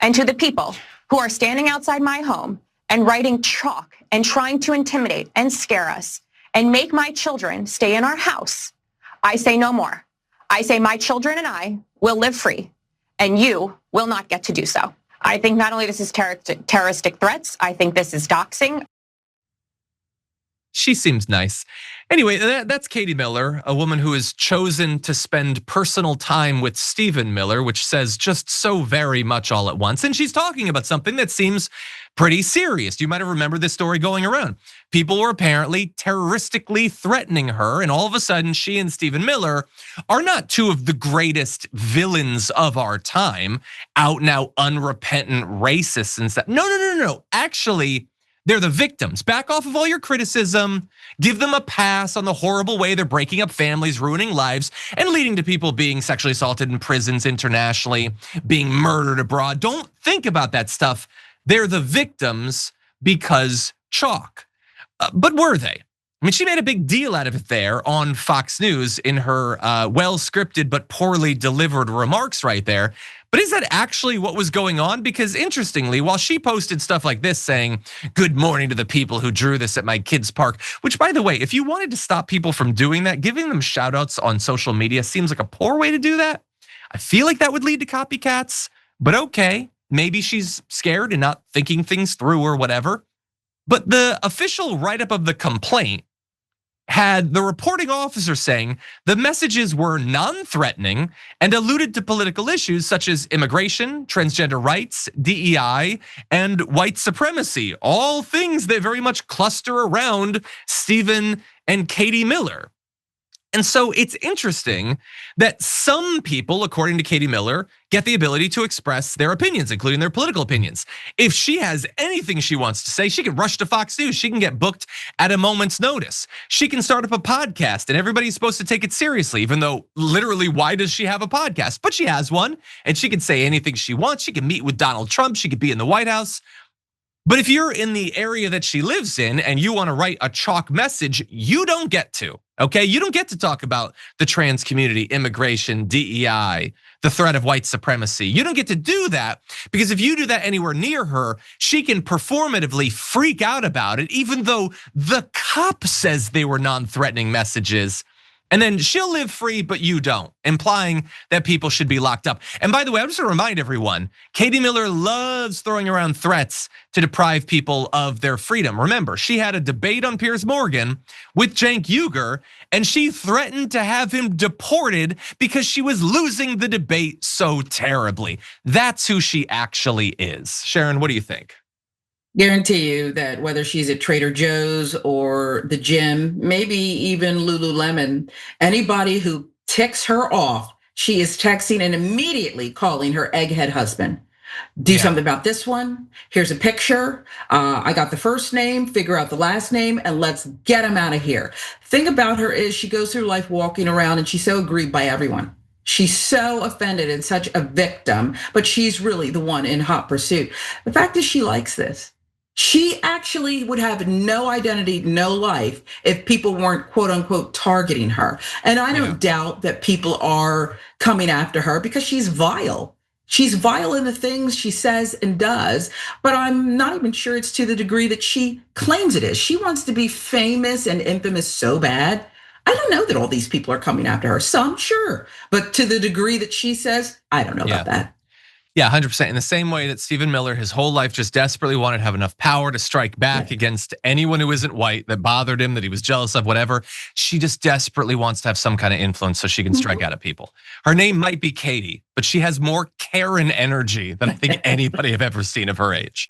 And to the people who are standing outside my home and writing chalk and trying to intimidate and scare us and make my children stay in our house, I say no more. I say my children and I will live free, and you will not get to do so. I think not only this is terroristic threats, I think this is doxing. She seems nice. Anyway, that's Katie Miller, a woman who has chosen to spend personal time with Stephen Miller, which says just so very much all at once. And she's talking about something that seems pretty serious. You might have remembered this story going around. People were apparently terroristically threatening her, and all of a sudden she and Stephen Miller are not two of the greatest villains of our time, out now unrepentant racists and stuff. No. Actually, they're the victims. Back off of all your criticism. Give them a pass on the horrible way they're breaking up families, ruining lives, and leading to people being sexually assaulted in prisons internationally, being murdered abroad. Don't think about that stuff. They're the victims because chalk. But were they? I mean, she made a big deal out of it there on Fox News in her well-scripted but poorly delivered remarks right there. But is that actually what was going on? Because interestingly, while she posted stuff like this saying, "Good morning to the people who drew this at my kids' park," which by the way, if you wanted to stop people from doing that, giving them shout outs on social media seems like a poor way to do that. I feel like that would lead to copycats, but okay, maybe she's scared and not thinking things through or whatever. But the official write-up of the complaint had the reporting officer saying the messages were non-threatening and alluded to political issues such as immigration, transgender rights, DEI, and white supremacy, all things that very much cluster around Stephen and Katie Miller. And so it's interesting that some people, according to Katie Miller, get the ability to express their opinions, including their political opinions. If she has anything she wants to say, she can rush to Fox News. She can get booked at a moment's notice. She can start up a podcast and everybody's supposed to take it seriously, even though literally, why does she have a podcast? But she has one and she can say anything she wants. She can meet with Donald Trump. She could be in the White House. But if you're in the area that she lives in and you want to write a chalk message, you don't get to, okay? You don't get to talk about the trans community, immigration, DEI, the threat of white supremacy. You don't get to do that because if you do that anywhere near her, she can performatively freak out about it, even though the cop says they were non-threatening messages. And then she'll live free, but you don't, implying that people should be locked up. And by the way, I'm just gonna remind everyone, Katie Miller loves throwing around threats to deprive people of their freedom. Remember, she had a debate on Piers Morgan with Cenk Uygur, and she threatened to have him deported because she was losing the debate so terribly. That's who she actually is. Sharon, what do you think? Guarantee you that whether she's at Trader Joe's or the gym, maybe even Lululemon, anybody who ticks her off, she is texting and immediately calling her egghead husband. Do something about this one. Here's a picture. I got the first name, figure out the last name, and let's get him out of here. Thing about her is she goes through life walking around and she's so aggrieved by everyone. She's so offended and such a victim, but she's really the one in hot pursuit. The fact is she likes this. She actually would have no identity, no life if people weren't quote unquote targeting her. And I don't doubt that people are coming after her because she's vile. She's vile in the things she says and does, but I'm not even sure it's to the degree that she claims it is. She wants to be famous and infamous so bad. I don't know that all these people are coming after her. Some, sure, but to the degree that she says, I don't know about that. Yeah, 100%. In the same way that Stephen Miller, his whole life just desperately wanted to have enough power to strike back against anyone who isn't white that bothered him, that he was jealous of, whatever. She just desperately wants to have some kind of influence so she can strike out at people. Her name might be Katie, but she has more Karen energy than I think anybody I've ever seen of her age.